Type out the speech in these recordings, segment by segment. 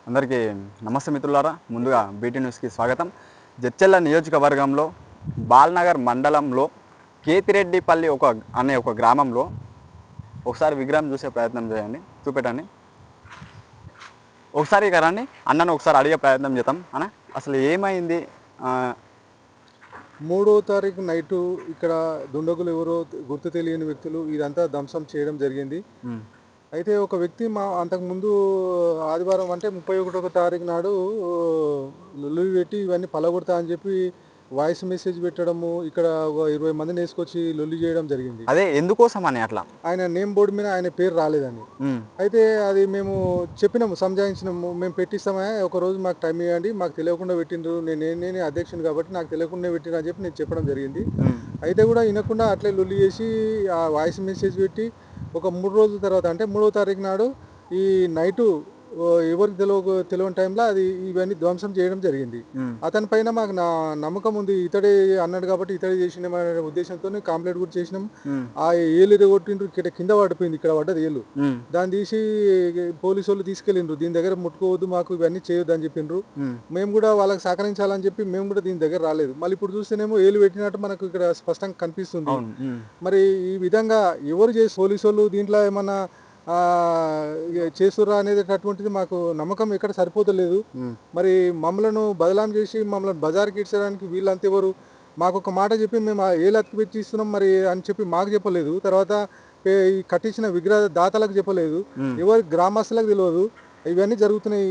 అందరికీ నమస్తే మిత్రులారా. ముందుగా బీటీ న్యూస్కి స్వాగతం. జడ్చర్ల నియోజకవర్గంలో బాల్నగర్ మండలంలో కేతిరెడ్డిపల్లి అనే ఒక గ్రామంలో ఒకసారి విగ్రహం చూసే ప్రయత్నం చేయండి, చూపెట్టండి. ఒకసారి ఇక రండి, అన్నను ఒకసారి అడిగే ప్రయత్నం చేద్దాం. అన్న, అసలు ఏమైంది? 3వ తారీఖు నైటు ఇక్కడ దుండగులు ఎవరో గుర్తు తెలియని వ్యక్తులు ఇదంతా ధ్వంసం చేయడం జరిగింది. అయితే ఒక వ్యక్తి అంతకుముందు ఆదివారం అంటే 31వ తారీఖు నాడు లొల్లి పెట్టి ఇవన్నీ పలగొడతా అని చెప్పి వాయిస్ మెసేజ్ పెట్టడము, ఇక్కడ ఒక 20 మందిని వేసుకొచ్చి లొల్లి చేయడం జరిగింది. అదే ఎందుకోసం అని అట్లా ఆయన నేమ్ బోర్డు మీద ఆయన పేరు రాలేదని. అయితే అది మేము చెప్పినాము, సంజాయించినాము, మేము పెట్టిస్తామా, ఒక రోజు మాకు టైం ఇవ్వండి, మాకు తెలియకుండా పెట్టిండ్రు, నేనే అధ్యక్షుని కాబట్టి నాకు తెలియకుండా పెట్టిన అని చెప్పి నేను చెప్పడం జరిగింది. అయితే కూడా వినకుండా అట్లే లొల్లి చేసి ఆ వాయిస్ మెసేజ్ పెట్టి ఒక 3 రోజుల తర్వాత అంటే 3వ తారీఖు నాడు ఈ నైటు ఎవరికి తెలియని టైంలో అది ఇవన్నీ ధ్వంసం చేయడం జరిగింది. అతని పైన మాకు నమ్మకం ఉంది, ఇతడే అన్నాడు కాబట్టి ఇతడే చేసినామనే ఉద్దేశంతో కంప్లైంట్ కూడా చేసినాం. ఆ ఏలు ఎరగొట్టిండ్రు, కింద పడిపోయింది, ఇక్కడ పడ్డది ఏలు. దాన్ని తీసి పోలీసు వాళ్ళు తీసుకెళ్ళిండ్రు, దీని దగ్గర ముట్టుకోవద్దు, మాకు ఇవన్నీ చేయొద్దు అని చెప్పిండ్రు. మేము కూడా వాళ్ళకి సహకరించాలని చెప్పి మేము కూడా దీని దగ్గర రాలేదు. మళ్ళీ ఇప్పుడు చూస్తేనేమో ఏలు పెట్టినట్టు మనకు ఇక్కడ స్పష్టంగా కనిపిస్తుంది. మరి ఈ విధంగా ఎవరు చేసి పోలీసు వాళ్ళు దీంట్లో ఏమన్నా చేస్తురా అనేది అటువంటిది మాకు నమ్మకం ఎక్కడ సరిపోతలేదు. మరి మమ్మలను బదలాం చేసి మమ్మల్ని బజార్కి ఇచ్చడానికి వీళ్ళంతా ఎవరు? మాకు ఒక మాట చెప్పి మేము ఏలు అతికి పెట్టి ఇస్తున్నాం మరి అని చెప్పి మాకు చెప్పలేదు. తర్వాత ఈ కట్టించిన విగ్రహ దాతలకు చెప్పలేదు, ఎవరి గ్రామస్తులకు తెలియదు. ఇవన్నీ జరుగుతున్నాయి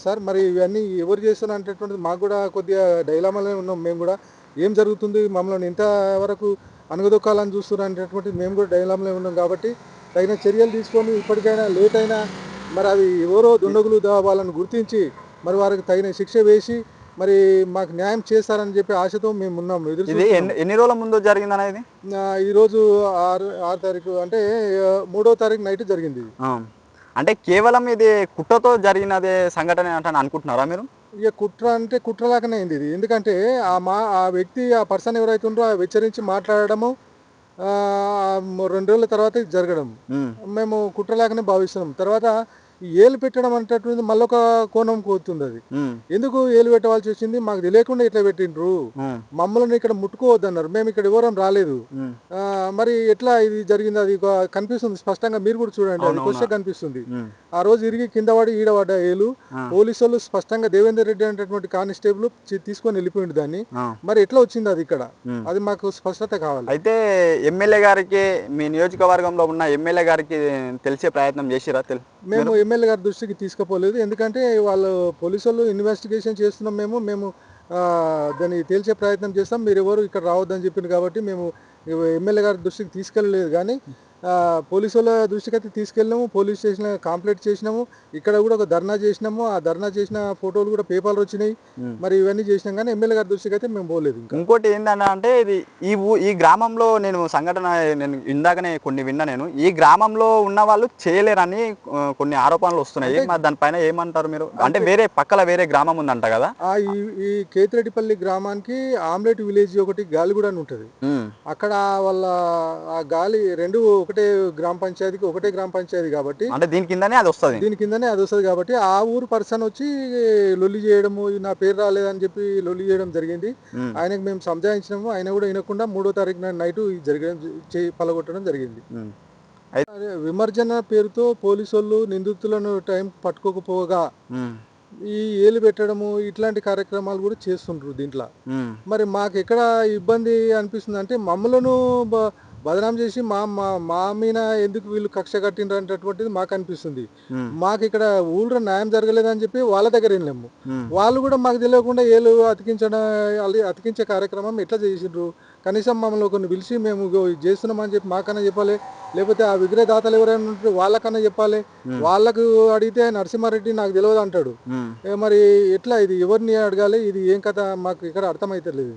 సార్. మరి ఇవన్నీ ఎవరు చేస్తున్నారు అనేటటువంటిది మాకు కూడా కొద్దిగా డైలామాలో ఉన్నాం. మేము కూడా ఏం జరుగుతుంది, మమ్మల్ని ఇంతవరకు అనగదొక్కాలని చూస్తున్నారు అనేటటువంటిది మేము కూడా డైలామాలో ఉన్నాం. కాబట్టి తగిన చర్యలు తీసుకొని ఇప్పటికైనా లేట్ అయినా మరి అది ఎవరో దుండగులు వాళ్ళని గుర్తించి మరి వారికి తగిన శిక్ష వేసి మరి మాకు న్యాయం చేస్తారని చెప్పి ఆశతో మేము ఉన్నాము. ఎన్ని రోజుల ముందు జరిగింది అనేది? ఈరోజు 6 తారీఖు అంటే 3వ తారీఖు నైట్ జరిగింది. అంటే కేవలం ఇది కుట్రతో జరిగినదే సంఘటన అంటే అనుకుంటున్నారా మీరు? ఇక కుట్ర అంటే కుట్రలాగానే అయింది ఇది. ఎందుకంటే ఆ వ్యక్తి, ఆ పర్సన్ ఎవరైతే ఉందో హెచ్చరించి మాట్లాడడము 2 రోజుల తర్వాత జరగడం మేము కుట్రలాగానే భావిస్తున్నాం. తర్వాత ఏలు పెట్టడం అనేటటువంటిది మళ్ళొక కోణం కోతుంది. అది ఎందుకు ఏలు పెట్టవలసి వచ్చింది, మాకు తెలియకుండా ఇట్లా పెట్టిండ్రు, మమ్మల్ని ఇక్కడ ముట్టుకోవద్దన్నారు, మేము ఇక్కడ ఎవరం రాలేదు, మరి ఎట్లా ఇది జరిగింది? అది కనిపిస్తుంది స్పష్టంగా, మీరు కూడా చూడండి, అది క్వశ్చన్ కనిపిస్తుంది. ఆ రోజు ఇరిగి కింద పడి ఈడపడ్డ ఏలు పోలీసు వాళ్ళు స్పష్టంగా దేవేందర్ రెడ్డి అనేటటువంటి కానిస్టేబుల్ తీసుకొని వెళ్ళిపోయింది దాన్ని. మరి ఎట్లా వచ్చింది అది ఇక్కడ, అది మాకు స్పష్టత కావాలి. అయితే ఎమ్మెల్యే గారికి, మీ నియోజకవర్గంలో ఉన్న ఎమ్మెల్యే గారికి తెలిసే ప్రయత్నం చేసిరా? మేము ఎమ్మెల్యే గారి దృష్టికి తీసుకుపోలేదు, ఎందుకంటే వాళ్ళు పోలీసు వాళ్ళు ఇన్వెస్టిగేషన్ చేస్తున్నాం, మేము దాన్ని తేల్చే ప్రయత్నం చేస్తాం, మీరు ఎవరు ఇక్కడ రావద్దని చెప్పింది కాబట్టి మేము ఎమ్మెల్యే గారి దృష్టికి తీసుకెళ్ళలేదు. కానీ పోలీసు వాళ్ళ దృష్టికి అయితే తీసుకెళ్ళినాము, పోలీస్ స్టేషన్ కంప్లైంట్ చేసినాము, ఇక్కడ కూడా ఒక ధర్నా చేసినాము, ఆ ధర్నా చేసిన ఫోటోలు కూడా పేపర్లు వచ్చినాయి. మరి ఇవన్నీ చేసినాం కానీ ఎమ్మెల్యే గారి దృష్టికి అయితే మేము పోలేదు. ఇంకోటి ఏంటంటే ఇది ఈ గ్రామంలో నేను ఇందాకనే కొన్ని విన్నా. నేను ఈ గ్రామంలో ఉన్న వాళ్ళు చేయలేరని కొన్ని ఆరోపణలు వస్తున్నాయి. మరి దానిపైన ఏమంటారు మీరు? అంటే వేరే గ్రామం ఉందంట కదా, ఈ కేతిరెడ్డిపల్లి గ్రామానికి ఆమ్లెట్ విలేజ్ ఒకటి గాలిగూడ అని ఉంటుంది. అక్కడ వాళ్ళ ఆ గాలి రెండు ఒకటే గ్రామ పంచాయతీ కాబట్టి అంటే దీని కిందనే అది వస్తుంది కాబట్టి ఆ ఊరు పర్సన్ వచ్చి లొల్లి చేయడము, నా పేరు రాలేదని చెప్పి లొల్లి చేయడం జరిగింది. ఆయనకు మేము సంజాయించినాము, ఆయన కూడా వినకుండా 3వ తారీఖు నైట్ పలగొట్టడం జరిగింది. విమర్శన పేరుతో పోలీసు వాళ్ళు నిందితులను టైం పట్టుకోకపోగా ఈ ఏలు పెట్టడము ఇట్లాంటి కార్యక్రమాలు కూడా చేస్తుంటారు దీంట్లో. మరి మాకు ఎక్కడ ఇబ్బంది అనిపిస్తుంది అంటే మమ్మలను బదనాం చేసి మా మీద ఎందుకు వీళ్ళు కక్ష కట్టిండ్రు అనేటటువంటిది మాకు అనిపిస్తుంది. మాకు ఇక్కడ ఊళ్ళో న్యాయం జరగలేదని చెప్పి వాళ్ళ దగ్గర వెళ్ళాము, వాళ్ళు కూడా మాకు తెలియకుండా ఏలు అతికించే కార్యక్రమం ఎట్లా చేసిండ్రు? కనీసం మమ్మల్ని కొన్ని పిలిచి మేము చేస్తున్నామని చెప్పి మాకన్నా చెప్పాలి, లేకపోతే ఆ విగ్రహదాతలు ఎవరైనా ఉంటారు వాళ్ళకన్నా చెప్పాలి. వాళ్ళకు అడిగితే నరసింహారెడ్డి నాకు తెలియదు అంటాడు. మరి ఎట్లా ఇది ఎవరిని అడగాలి? ఇది ఏం కథ మాకు ఇక్కడ అర్థమైతే లేదు.